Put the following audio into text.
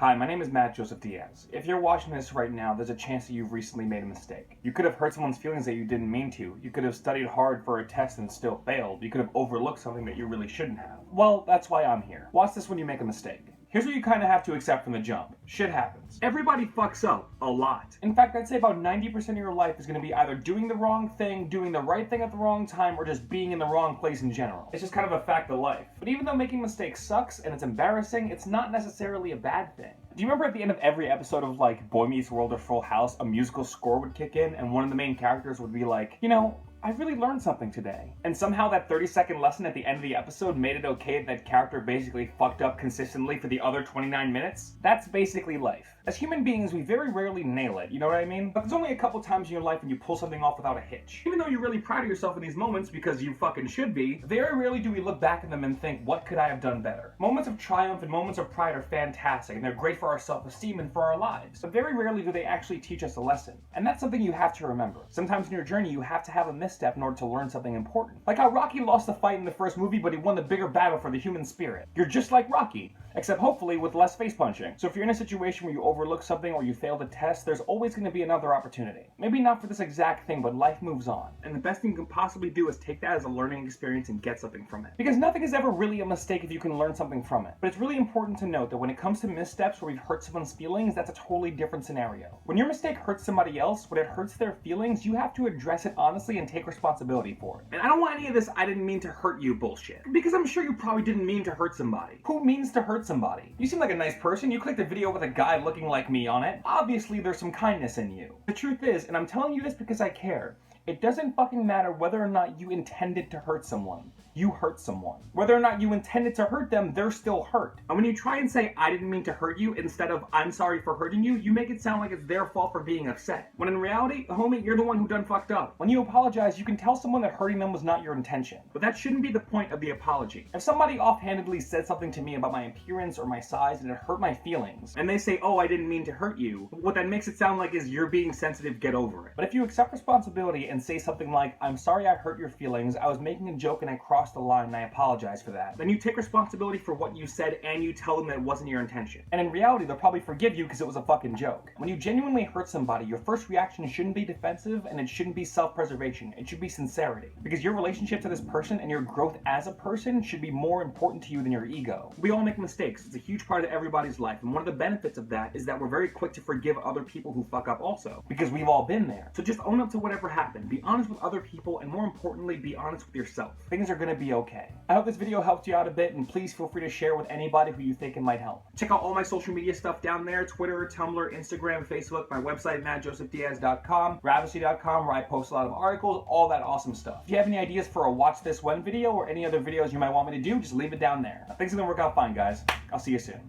Hi, my name is Matt Joseph Diaz. If you're watching this right now, there's a chance that you've recently made a mistake. You could have hurt someone's feelings that you didn't mean to. You could have studied hard for a test and still failed. You could have overlooked something that you really shouldn't have. Well, that's why I'm here. Watch this when you make a mistake. Here's what you kind of have to accept from the jump. Shit happens. Everybody fucks up. A lot. In fact, I'd say about 90% of your life is going to be either doing the wrong thing, doing the right thing at the wrong time, or just being in the wrong place in general. It's just kind of a fact of life. But even though making mistakes sucks and it's embarrassing, it's not necessarily a bad thing. Do you remember at the end of every episode of like Boy Meets World or Full House, a musical score would kick in and one of the main characters would be like, I really learned something today. And somehow that 30-second lesson at the end of the episode made it okay that character basically fucked up consistently for the other 29 minutes? That's basically life. As human beings, we very rarely nail it, you know what I mean? But there's only a couple times in your life when you pull something off without a hitch. Even though you're really proud of yourself in these moments, because you fucking should be, very rarely do we look back at them and think, what could I have done better? Moments of triumph and moments of pride are fantastic, and they're great for our self-esteem and for our lives. But very rarely do they actually teach us a lesson. And that's something you have to remember. Sometimes in your journey, you have to have a misstep in order to learn something important. Like how Rocky lost the fight in the first movie, but he won the bigger battle for the human spirit. You're just like Rocky, except hopefully with less face punching. So if you're in a situation where you overlook something or you fail a test, there's always going to be another opportunity. Maybe not for this exact thing, but life moves on. And the best thing you can possibly do is take that as a learning experience and get something from it. Because nothing is ever really a mistake if you can learn something from it. But it's really important to note that when it comes to missteps where we've hurt someone's feelings, that's a totally different scenario. When your mistake hurts somebody else, when it hurts their feelings, you have to address it honestly and take responsibility for it. And I don't want any of this "I didn't mean to hurt you" bullshit. Because I'm sure you probably didn't mean to hurt somebody. Who means to hurt somebody? You seem like a nice person. You clicked a video with a guy looking like me on it. Obviously, there's some kindness in you. The truth is, and I'm telling you this because I care, it doesn't fucking matter whether or not you intended to hurt someone. You hurt someone. Whether or not you intended to hurt them, they're still hurt. And when you try and say, "I didn't mean to hurt you," instead of "I'm sorry for hurting you," you make it sound like it's their fault for being upset. When in reality, homie, you're the one who done fucked up. When you apologize, you can tell someone that hurting them was not your intention. But that shouldn't be the point of the apology. If somebody offhandedly said something to me about my appearance or my size and it hurt my feelings, and they say, "Oh, I didn't mean to hurt you," what that makes it sound like is you're being sensitive, get over it. But if you accept responsibility and say something like, "I'm sorry I hurt your feelings, I was making a joke and I crossed the line and I apologize for that," then you take responsibility for what you said and you tell them that it wasn't your intention. And in reality, they'll probably forgive you because it was a fucking joke. When you genuinely hurt somebody, your first reaction shouldn't be defensive and it shouldn't be self-preservation. It should be sincerity. Because your relationship to this person and your growth as a person should be more important to you than your ego. We all make mistakes. It's a huge part of everybody's life. And one of the benefits of that is that we're very quick to forgive other people who fuck up also. Because we've all been there. So just own up to whatever happened. Be honest with other people and more importantly, be honest with yourself. Things are gonna be okay. I hope this video helped you out a bit and please feel free to share with anybody who you think it might help. Check out all my social media stuff down there, Twitter, Tumblr, Instagram, Facebook, my website, mattjosephdiaz.com, Ravishly.com, where I post a lot of articles, all that awesome stuff. If you have any ideas for a watch this one video or any other videos you might want me to do, just leave it down there. Things are gonna work out fine, guys. I'll see you soon.